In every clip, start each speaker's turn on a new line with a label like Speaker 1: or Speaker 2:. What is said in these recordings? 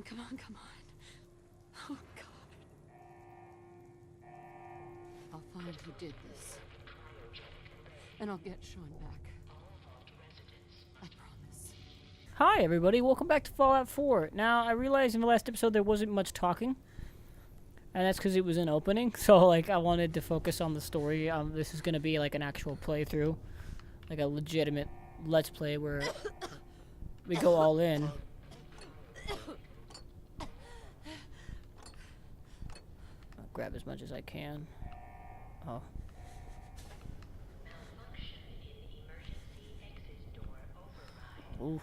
Speaker 1: come on, come on. Oh, God. I'll find who did this. And I'll get Sean back. I promise.
Speaker 2: Hi, everybody. Welcome back to Fallout 4. Now, I realized in the last episode there wasn't much talking. And that's because it was an opening. So, like, I wanted to focus on the story. This is going to be, like, an actual playthrough. Like, a legitimate Let's Play where we go all in. I'll grab as much as I can. Oh. Ooh.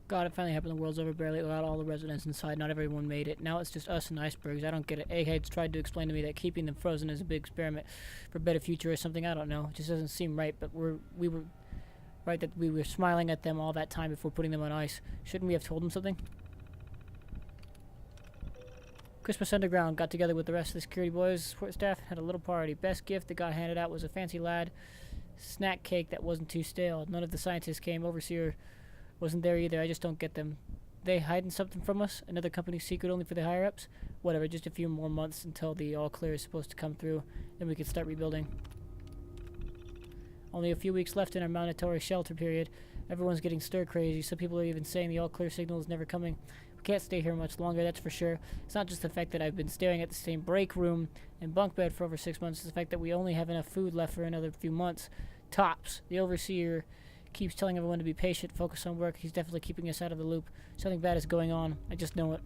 Speaker 2: God, it finally happened. The world's over. Barely allowed all the residents inside. Not everyone made it. Now it's just us and icebergs. I don't get it. Eggheads tried to explain to me that keeping them frozen is a big experiment for a better future or something. I don't know. It just doesn't seem right. But we were right that we were smiling at them all that time before putting them on ice. Shouldn't we have told them something? Christmas Underground got together with the rest of the security boys, support staff, had a little party. Best gift that got handed out was a fancy lad snack cake that wasn't too stale. None of the scientists came. Overseer wasn't there either. I just don't get them. They hiding something from us? Another company's secret only for the higher-ups? Whatever, just a few more months until the all-clear is supposed to come through. Then we can start rebuilding. Only a few weeks left in our mandatory shelter period. Everyone's getting stir-crazy. Some people are even saying the all-clear signal is never coming. We can't stay here much longer, that's for sure. It's not just the fact that I've been staring at the same break room and bunk bed for over 6 months. It's the fact that we only have enough food left for another few months. Tops. The overseer keeps telling everyone to be patient, focus on work. He's definitely keeping us out of the loop. Something bad is going on. I just know it.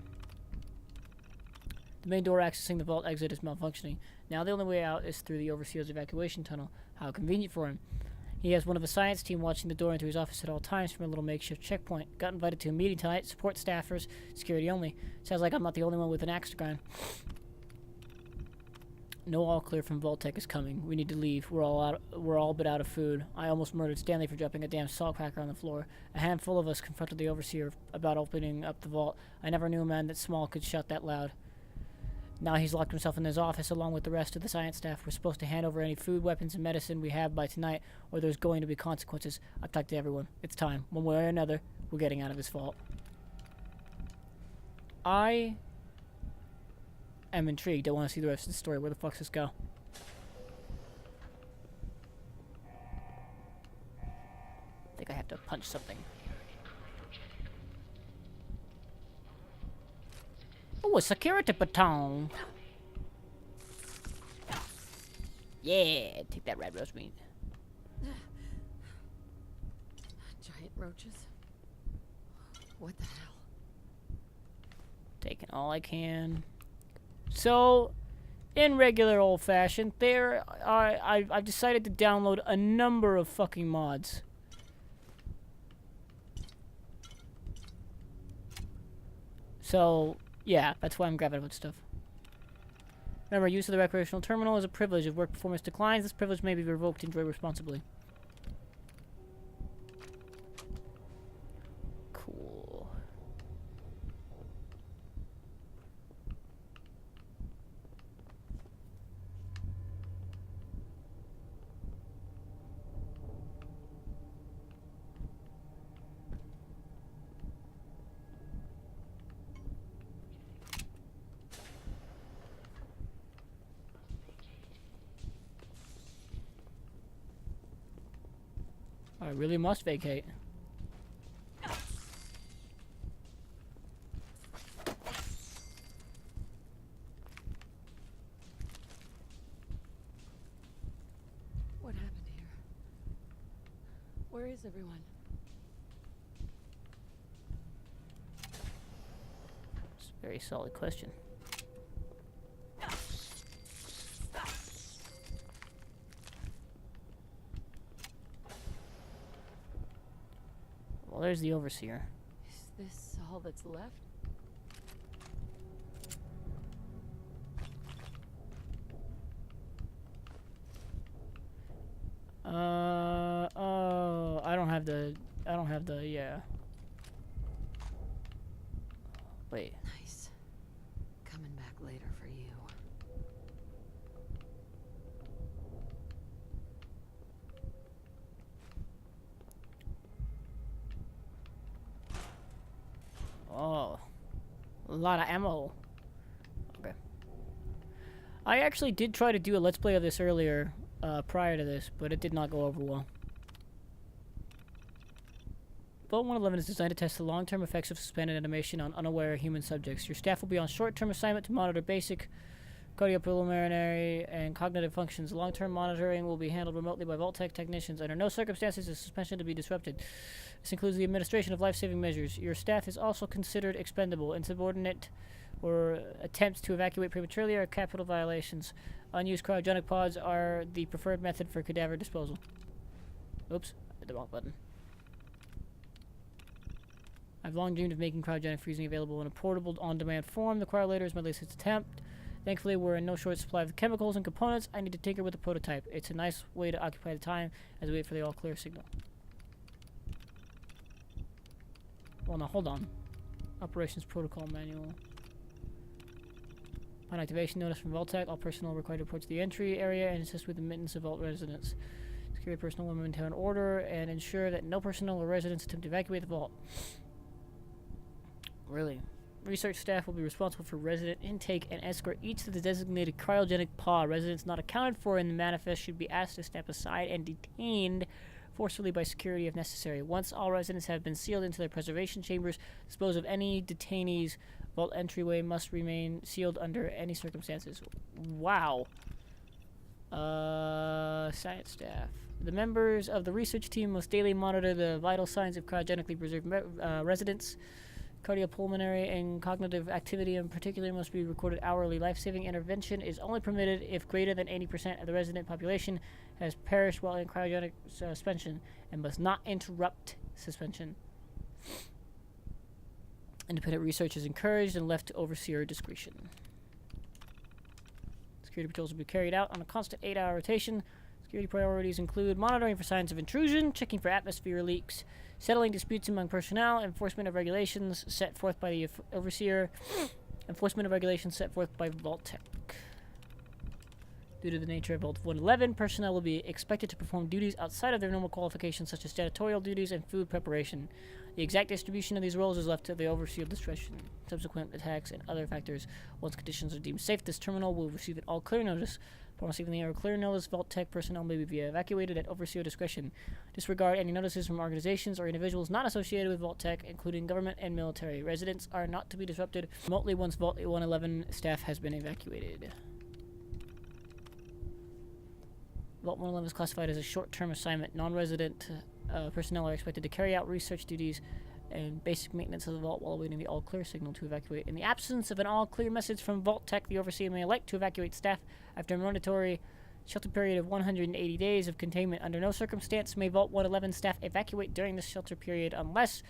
Speaker 2: The main door accessing the vault exit is malfunctioning. Now the only way out is through the overseer's evacuation tunnel. How convenient for him. He has one of the science team watching the door into his office at all times from a little makeshift checkpoint. Got invited to a meeting tonight. Support staffers. Security only. Sounds like I'm not the only one with an axe to grind. No all clear from Vault-Tec is coming. We need to leave. We're all but out of food. I almost murdered Stanley for dropping a damn salt cracker on the floor. A handful of us confronted the overseer about opening up the vault. I never knew a man that small could shout that loud. Now he's locked himself in his office along with the rest of the science staff. We're supposed to hand over any food, weapons, and medicine we have by tonight, or there's going to be consequences. I've talked to everyone. It's time. One way or another, we're getting out of this vault. I am intrigued. I want to see the rest of the story. Where the fuck does this go? I think I have to punch something. Oh, a security baton. Yeah, take that red roast meat.
Speaker 1: Giant roaches. What the hell?
Speaker 2: Taking all I can. So, in regular old fashion, I've decided to download a number of fucking mods. So, yeah, that's why I'm grabbing a bunch of stuff. Remember, use of the recreational terminal is a privilege. If work performance declines, this privilege may be revoked. Enjoy responsibly. Cool. I really must vacate.
Speaker 1: What happened here? Where is everyone?
Speaker 2: It's a very solid question. Well, there's the overseer.
Speaker 1: Is this all that's left?
Speaker 2: I don't have the, yeah. Wait.
Speaker 1: Nice. Coming back later for you.
Speaker 2: Oh. A lot of ammo. Okay. I actually did try to do a Let's Play of this earlier, prior to this, but it did not go over well. Vault 111 is designed to test the long-term effects of suspended animation on unaware human subjects. Your staff will be on short-term assignment to monitor basic cardiopulmonary and cognitive functions. Long-term monitoring will be handled remotely by Vault-Tec technicians. Under no circumstances is suspension to be disrupted. This includes the administration of life-saving measures. Your staff is also considered expendable. Insubordinate or attempts to evacuate prematurely are capital violations. Unused cryogenic pods are the preferred method for cadaver disposal. Oops, I hit the wrong button. I've long dreamed of making cryogenic freezing available in a portable, on-demand form. The cryolator is my latest attempt. Thankfully, we're in no short supply of the chemicals and components. I need to tinker with the prototype. It's a nice way to occupy the time as we wait for the all-clear signal. Well, now, hold on. Operations Protocol Manual. Upon activation notice from Vault-Tec, all personnel required to approach the entry area and assist with admittance of Vault residents. Security personnel will maintain order and ensure that no personnel or residents attempt to evacuate the Vault. Really? Research staff will be responsible for resident intake and escort each to the designated cryogenic pod. Residents not accounted for in the manifest should be asked to step aside and detained forcefully by security if necessary. Once all residents have been sealed into their preservation chambers, dispose of any detainees. Vault entryway must remain sealed under any circumstances. Wow. Science staff. The members of the research team must daily monitor the vital signs of cryogenically preserved residents. Cardiopulmonary and cognitive activity in particular must be recorded hourly. Life-saving intervention is only permitted if greater than 80% of the resident population has perished while in cryogenic suspension and must not interrupt suspension. Independent research is encouraged and left to overseer discretion. Security patrols will be carried out on a constant 8-hour rotation. Security priorities include monitoring for signs of intrusion, checking for atmosphere leaks, settling disputes among personnel, enforcement of regulations set forth by the overseer, enforcement of regulations set forth by Vault-Tec. Due to the nature of Vault 111, personnel will be expected to perform duties outside of their normal qualifications, such as janitorial duties and food preparation. The exact distribution of these roles is left to the overseer discretion. Subsequent attacks and other factors, once conditions are deemed safe, this terminal will receive an all-clear notice. Upon receiving the all-clear notice, Vault-Tec personnel may be evacuated at overseer discretion. Disregard any notices from organizations or individuals not associated with Vault-Tec, including government and military. Residents are not to be disrupted remotely once Vault 111 staff has been evacuated. Vault 111 is classified as a short-term assignment. Non-resident personnel are expected to carry out research duties and basic maintenance of the vault while awaiting the all-clear signal to evacuate. In the absence of an all-clear message from Vault-Tec, the overseer may elect to evacuate staff after a mandatory shelter period of 180 days of containment. Under no circumstance may Vault 111 staff evacuate during this shelter period unless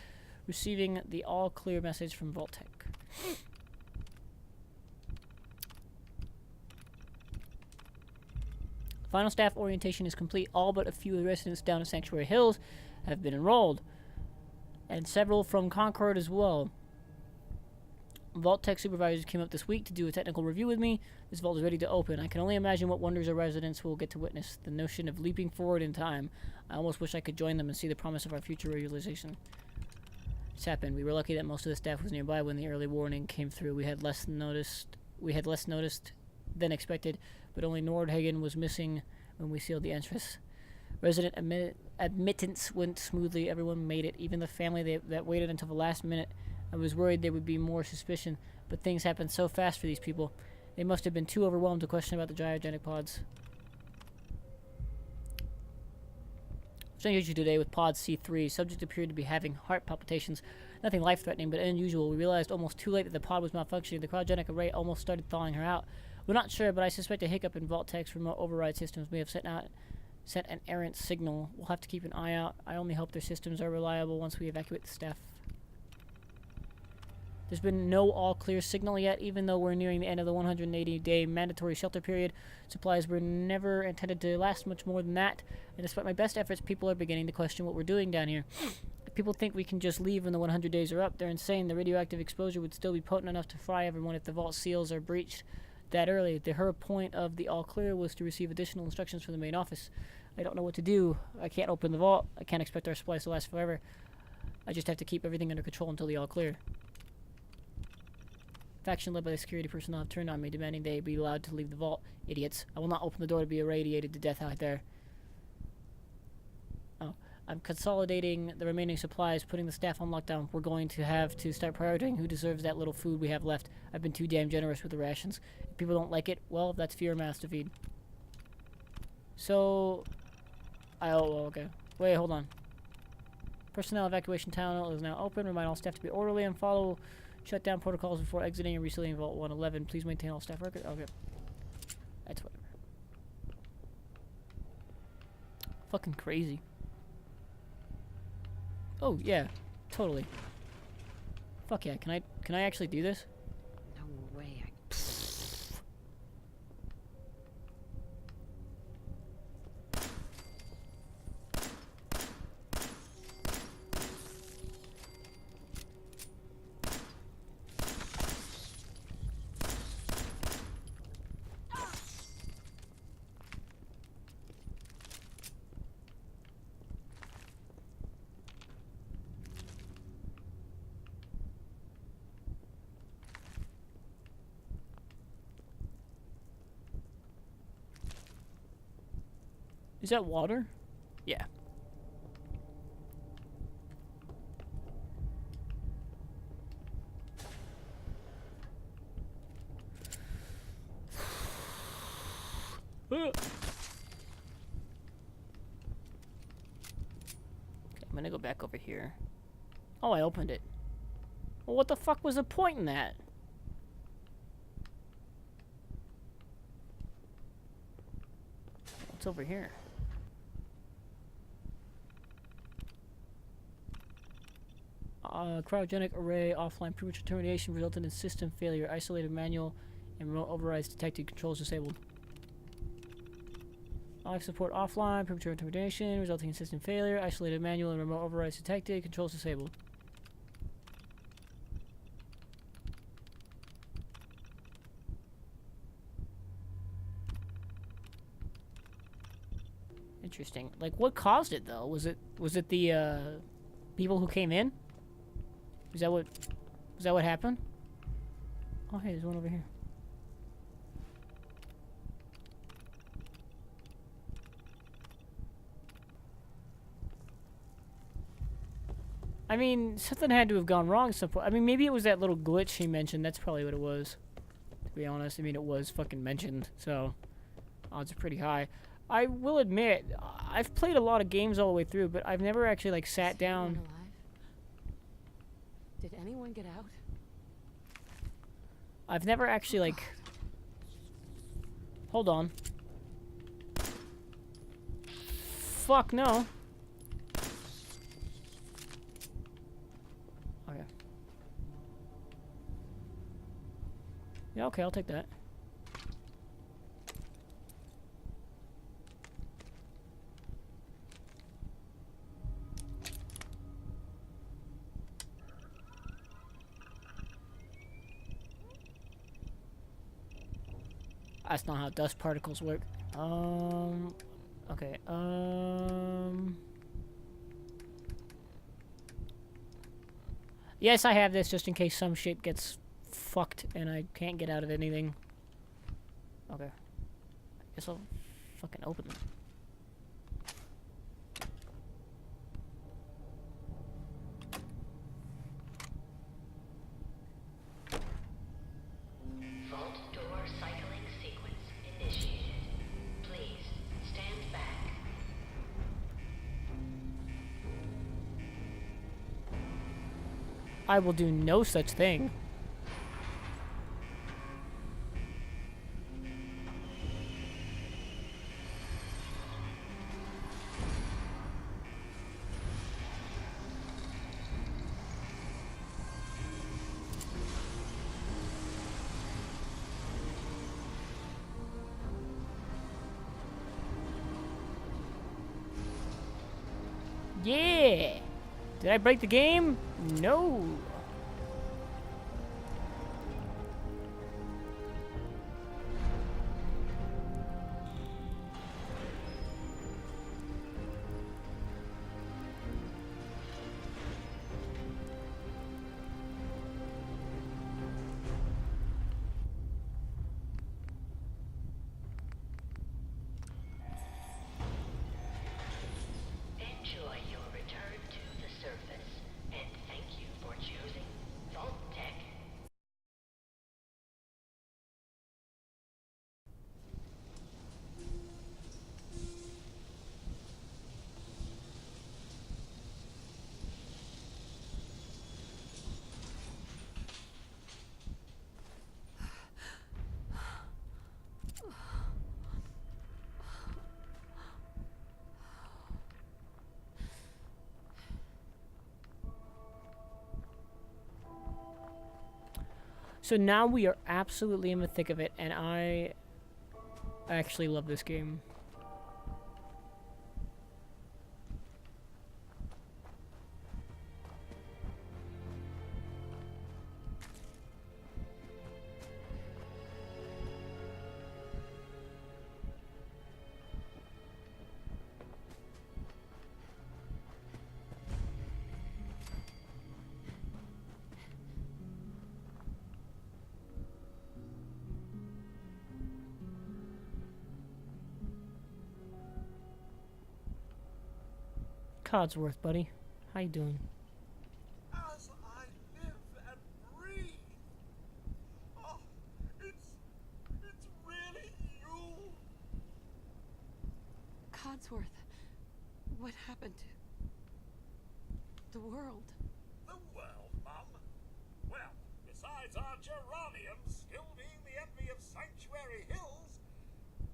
Speaker 2: receiving the all-clear message from Vault-Tec. Final staff orientation is complete. All but a few residents down at Sanctuary Hills have been enrolled, and several from Concord as well. Vault-Tec supervisors came up this week to do a technical review with me. This vault is ready to open. I can only imagine what wonders our residents will get to witness. The notion of leaping forward in time. I almost wish I could join them and see the promise of our future realization. It's happened. We were lucky that most of the staff was nearby when the early warning came through. We had less noticed than expected, but only Nordhagen was missing when we sealed the entrance. Resident admittance went smoothly. Everyone made it, even the family that waited until the last minute. I was worried there would be more suspicion, but things happened so fast for these people. They must have been too overwhelmed to question about the cryogenic pods. Sent you today with pod C3. Subject appeared to be having heart palpitations. Nothing life-threatening, but unusual. We realized almost too late that the pod was malfunctioning. The cryogenic array almost started thawing her out. We're not sure, but I suspect a hiccup in Vault-Tec's remote override systems may have sent an errant signal. We'll have to keep an eye out. I only hope their systems are reliable once we evacuate the staff. There's been no all-clear signal yet, even though we're nearing the end of the 180-day mandatory shelter period. Supplies were never intended to last much more than that, and despite my best efforts, people are beginning to question what we're doing down here. If people think we can just leave when the 100 days are up, they're insane. The radioactive exposure would still be potent enough to fry everyone if the vault seals are breached that early. The her point of the all clear was to receive additional instructions from the main office. I don't know what to do. I can't open the vault. I can't expect our supplies to last forever. I just have to keep everything under control until the all clear. Faction led by the security personnel have turned on me, demanding they be allowed to leave the vault. Idiots. I will not open the door to be irradiated to death out there. Oh. I'm consolidating the remaining supplies, putting the staff on lockdown. We're going to have to start prioritizing who deserves that little food we have left. I've been too damn generous with the rations. If people don't like it, well, that's fewer mouths to feed. So... oh, okay. Wait, hold on. Personnel evacuation tunnel is now open. Remind all staff to be orderly and follow shutdown protocols before exiting and resealing Vault 111. Please maintain all staff records. Okay. That's whatever. Fucking crazy. Oh, yeah. Totally. Fuck yeah. Can I actually do this?
Speaker 1: No way.
Speaker 2: Is that water? Yeah. Okay, I'm gonna go back over here. Oh, I opened it. Well, what the fuck was the point in that? What's over here? Cryogenic array offline premature termination resulted in system failure. Isolated manual and remote overrides detected. Controls disabled. Life support offline. Premature termination resulting in system failure. Isolated manual and remote overrides detected. Controls disabled. Interesting. Like, what caused it though? Was it the people who came in? Was that what happened? Oh, hey, there's one over here. I mean, something had to have gone wrong at some point. I mean, maybe it was that little glitch he mentioned. That's probably what it was. To be honest, I mean, it was fucking mentioned, so odds are pretty high. I will admit, I've played a lot of games all the way through, but I've never actually, like, sat down...
Speaker 1: Did anyone get out?
Speaker 2: I've never actually, like... Hold on. Fuck no. Okay. Yeah, okay, I'll take that. That's not how dust particles work. Okay, yes, I have this just in case some shit gets fucked and I can't get out of anything. Okay. I guess I'll fucking open them. I will do no such thing. Yeah. Did I break the game? No.
Speaker 3: Enjoy your return to the surface, and thank you for choosing Vault Tech.
Speaker 2: So now we are absolutely in the thick of it, and I actually love this game. Codsworth, buddy. How you doing?
Speaker 4: As I live and breathe. Oh, it's really you.
Speaker 1: Codsworth, what happened to the world?
Speaker 4: The world, Mum. Well, besides our geraniums still being the envy of Sanctuary Hills,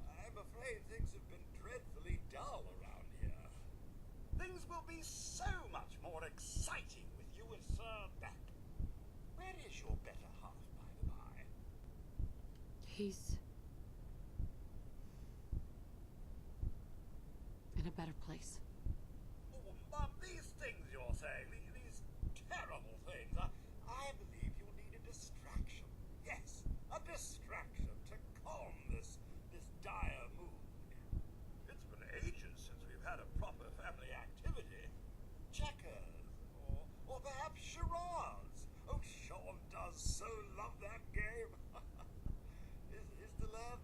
Speaker 4: I'm afraid things have been dreadfully dull around here. Things will be so much more exciting with you and Sir back. Where is your better half, by the by?
Speaker 1: He's in a better place.
Speaker 4: Oh, Mum, these things you're saying, these terrible things, I believe you'll need a distraction. Yes, a distraction to calm this dire mood. It's been ages since we've had a proper family activity. Checkers, or perhaps charades. Oh, Sean does so love that game. Is the lad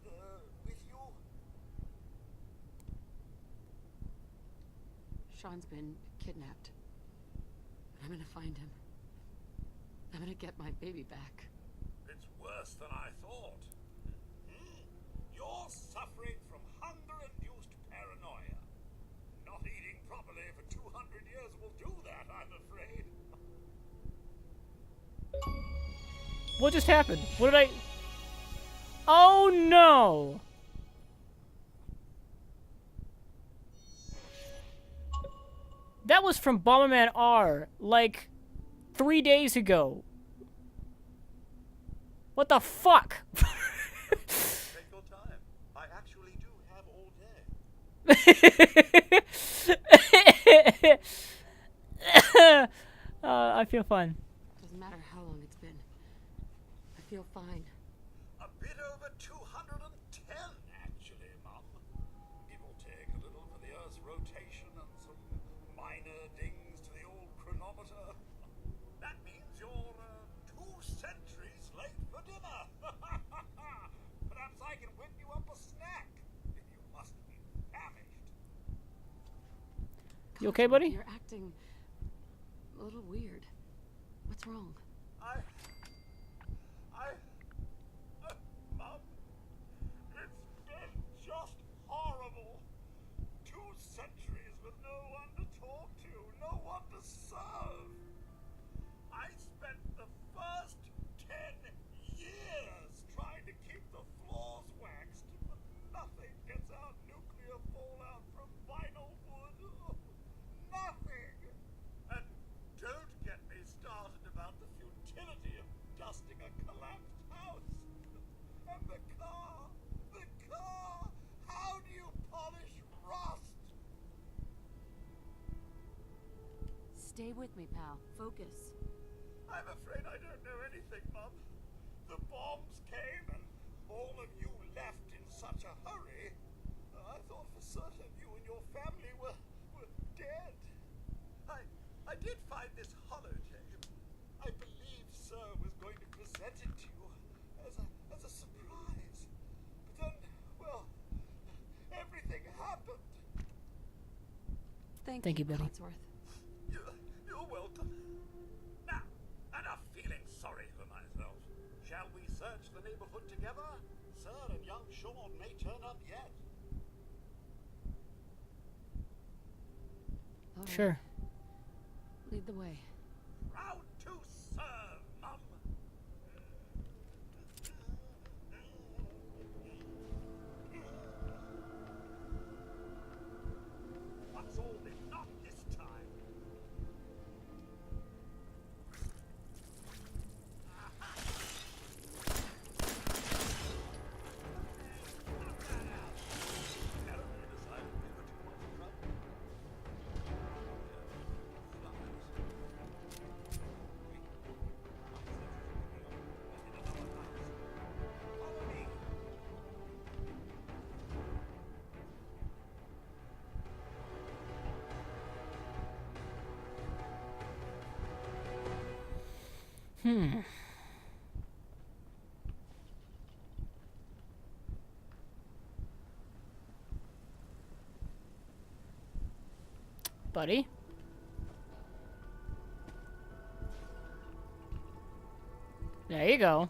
Speaker 4: with you?
Speaker 1: Sean's been kidnapped. I'm gonna find him. I'm gonna get my baby back.
Speaker 4: It's worse than I thought. You're suffering from hunger-induced paranoia. Not eating properly for 200 years will do that, I'm afraid.
Speaker 2: What just happened? What did I... Oh no! That was from Bomberman R, like 3 days ago. What the fuck?
Speaker 4: Take your time. I actually do have all day.
Speaker 2: I feel fine.
Speaker 1: Doesn't matter how long it's been. I feel fine.
Speaker 4: A bit over 210, actually, Mum. It will take a little for the Earth's rotation and some minor dings to the old chronometer. That means you're 2 centuries late for dinner. Perhaps I can whip you up a snack. You must be famished.
Speaker 2: You okay, buddy?
Speaker 1: You're acting a little weird. What's wrong?
Speaker 4: Mum, it's been just horrible. 2 centuries with no one to talk to, no one to serve. I spent the first 10 years trying to keep the floors waxed, but nothing gets out nuclear fallout from vinyl wood. Nothing. And don't get me started about the futility of dusting a collapsed house. And the car, how do you polish rust?
Speaker 1: Stay with me, pal. Focus.
Speaker 4: I'm afraid I don't know anything, Mum. The bombs came and all of you left in such a hurry. I thought for certain you and your family were dead. I did find this holotape. I believe Sir was going to present it to you as a surprise. But then, well, everything happened.
Speaker 2: Thank you, Betty.
Speaker 1: Codsworth.
Speaker 4: You're welcome. Now, enough feeling sorry for myself. Shall we search the neighborhood together? Sir and young Sean may turn up yet.
Speaker 1: All right.
Speaker 2: Sure.
Speaker 1: Lead the way.
Speaker 4: Proud to serve, Mum. What's all this? Not this time. Apparently decided we were too much trouble. Follow me.
Speaker 2: Buddy? There you go.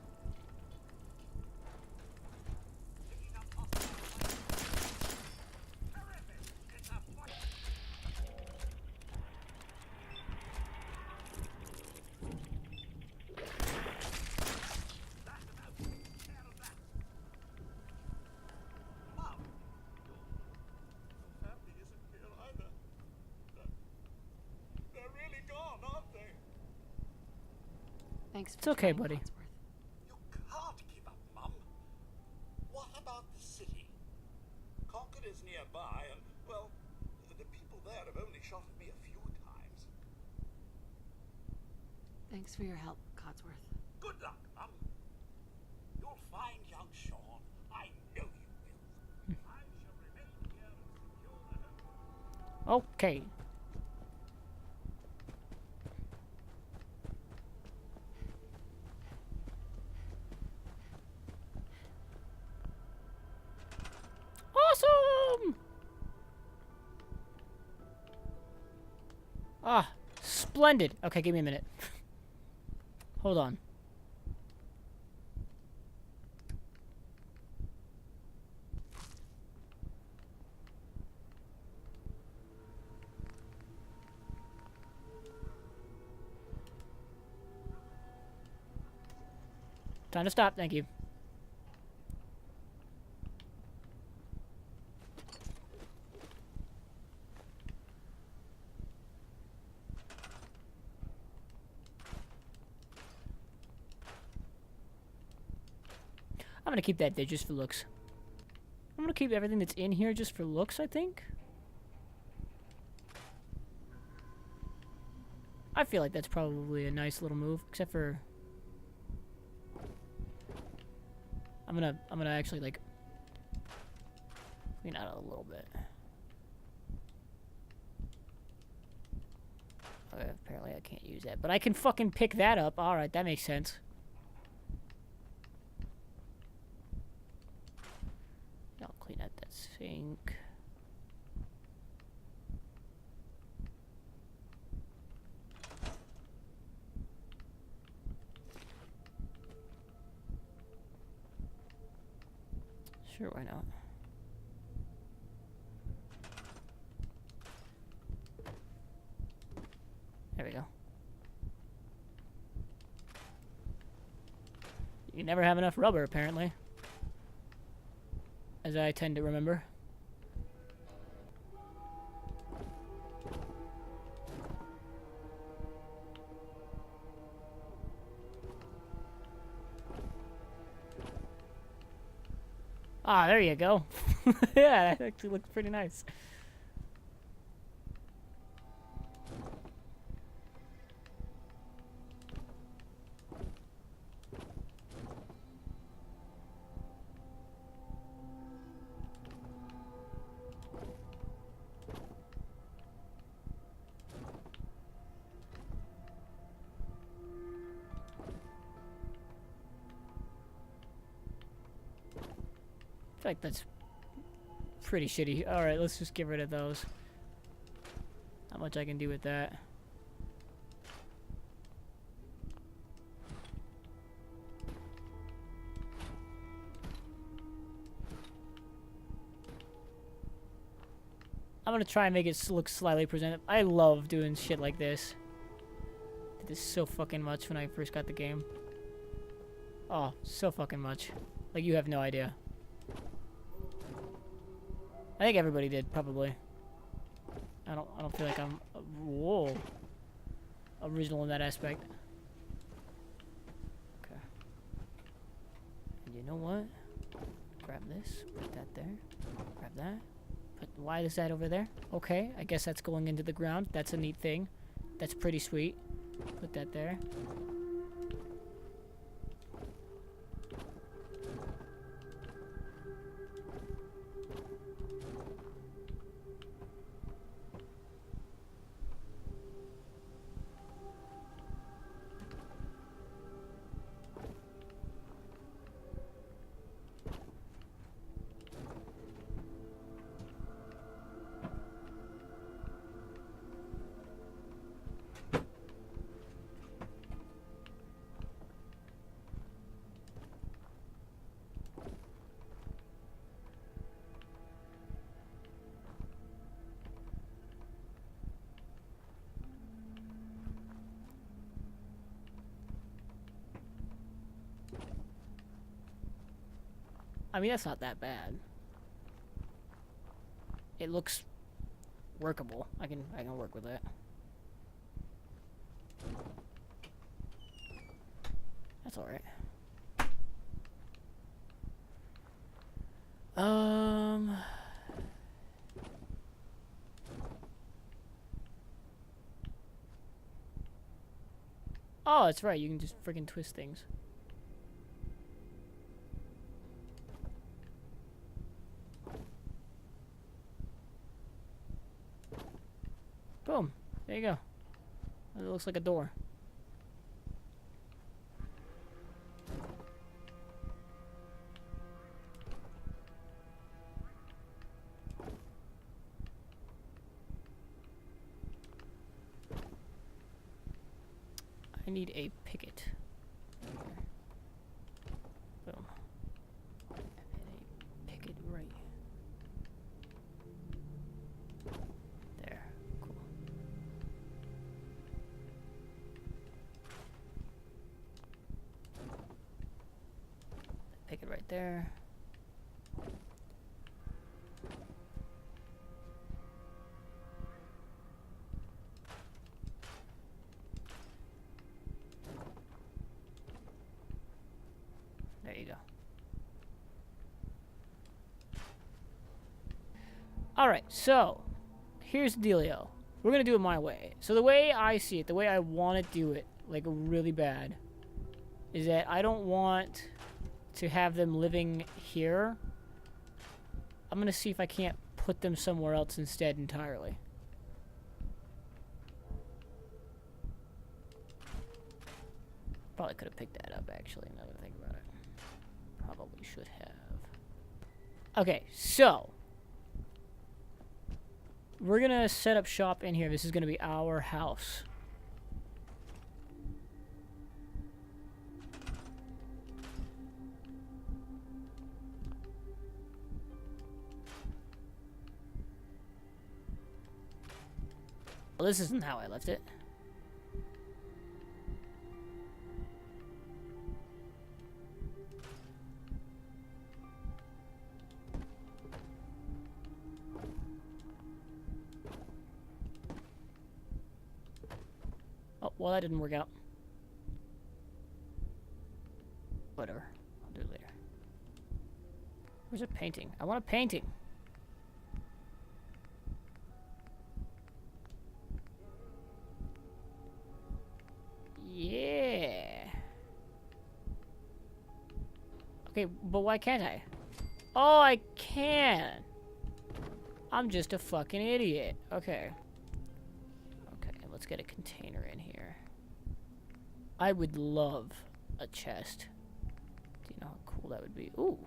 Speaker 4: Mom, your family isn't here either. They're really gone, aren't they?
Speaker 1: Thanks for
Speaker 2: It's okay,
Speaker 1: trying,
Speaker 2: buddy.
Speaker 1: Codsworth.
Speaker 4: You can't give up, Mum. What about the city? Concord is nearby, and, well, the people there have only shot at me a few times.
Speaker 1: Thanks for your help, Codsworth.
Speaker 4: Good luck, Mum. You'll find young Sean. I know you will. I shall remain here and secure the home.
Speaker 2: Okay. Awesome! Ah, splendid. Okay, give me a minute. Hold on. Time to stop, thank you. I'm gonna keep that there just for looks. I'm gonna keep everything that's in here just for looks, I think. I feel like that's probably a nice little move, except for I'm gonna actually like clean out a little bit. Okay, apparently I can't use that, but I can fucking pick that up. All right, that makes sense. I'll clean out that sink. Sure, why not? There we go. You never have enough rubber, apparently. As I tend to remember. Ah, there you go. Yeah, that actually looks pretty nice. feel like that's pretty shitty. Alright, let's just get rid of those. Not much I can do with that. I'm gonna try and make it look slightly presentable. I love doing shit like this. Did this so fucking much when I first got the game. Oh, so fucking much. Like, you have no idea. I think everybody did, probably. I don't feel like I'm whoa original in that aspect. Okay. And you know what? Grab this, put that there. Grab that. Why is that over there? Okay, I guess that's going into the ground. That's a neat thing. That's pretty sweet. Put that there. I mean, that's not that bad. It looks workable. I can work with that. That's all right. Oh, that's right. You can just freaking twist things. Boom. There you go. It looks like a door. I need a picket. Boom. And a picket right. There. Cool. Picket right there. There you go. Alright, so here's the dealio. We're gonna do it my way. So the way I see it, the way I want to do it, like really bad, is that I don't want to have them living here. I'm gonna see if I can't put them somewhere else instead entirely. Probably could have picked that up actually, now that I think about it. Probably should have. Okay, so we're gonna set up shop in here. This is gonna be our house. Well, this isn't how I left it. Oh, well, that didn't work out. Whatever. I'll do it later. Where's a painting? I want a painting. Yeah. Okay, but why can't I? Oh, I can. I'm just a fucking idiot. Okay. Okay, let's get a container in here. I would love a chest. Do you know how cool that would be? Ooh.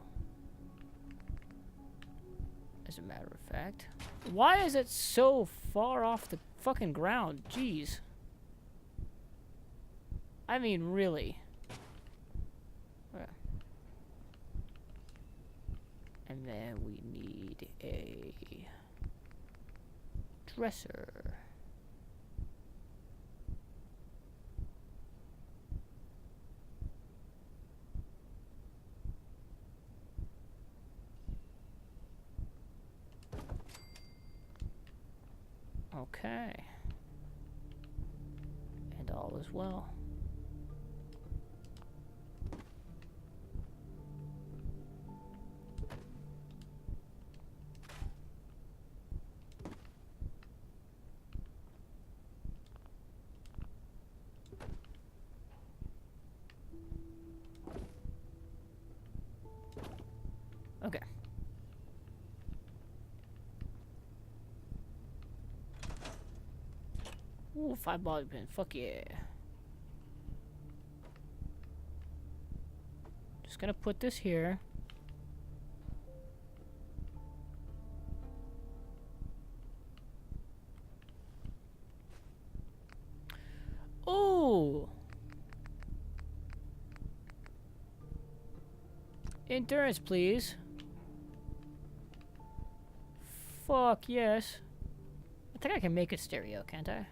Speaker 2: as a matter of fact. Why is it so far off the fucking ground? Jeez. I mean, really. And then we need a dresser. Okay. And all is well. Okay. Ooh, 5 bobby pins. Fuck yeah. Just gonna put this here. Ooh. Endurance, please. Fuck yes. I think I can make it stereo, can't I?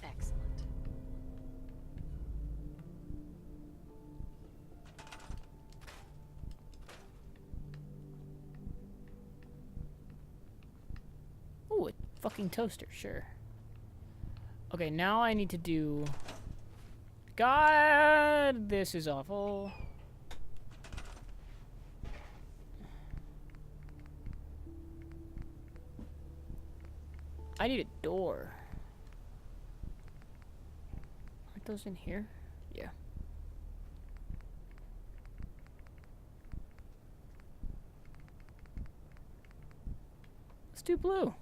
Speaker 1: Excellent.
Speaker 2: Ooh, a fucking toaster, sure. Okay, now I need to do... God, this is awful. I need a door. Aren't those in here? Yeah. Let's do blue.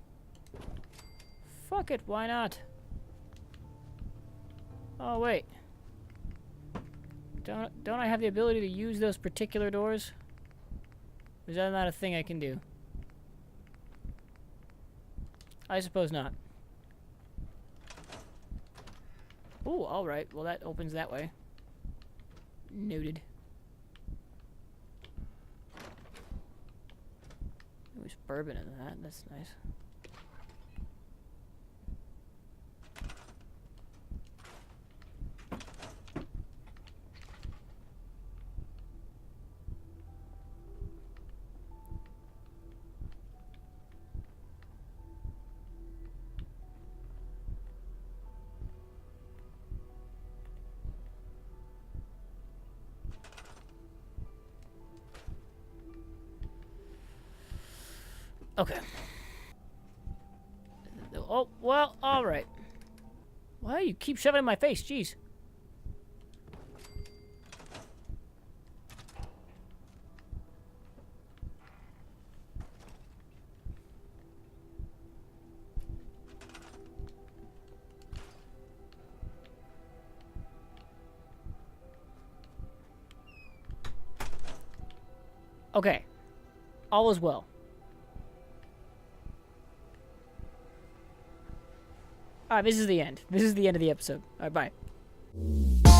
Speaker 2: Fuck it, why not? Oh, wait. Don't I have the ability to use those particular doors? Or is that not a thing I can do? I suppose not. Ooh, alright. Well, that opens that way. Noted. There's bourbon in that. That's nice. Okay. Oh, well, alright. Why you keep shoving it in my face? Jeez. Okay. All is well. Alright, this is the end. This is the end of the episode. Alright, bye.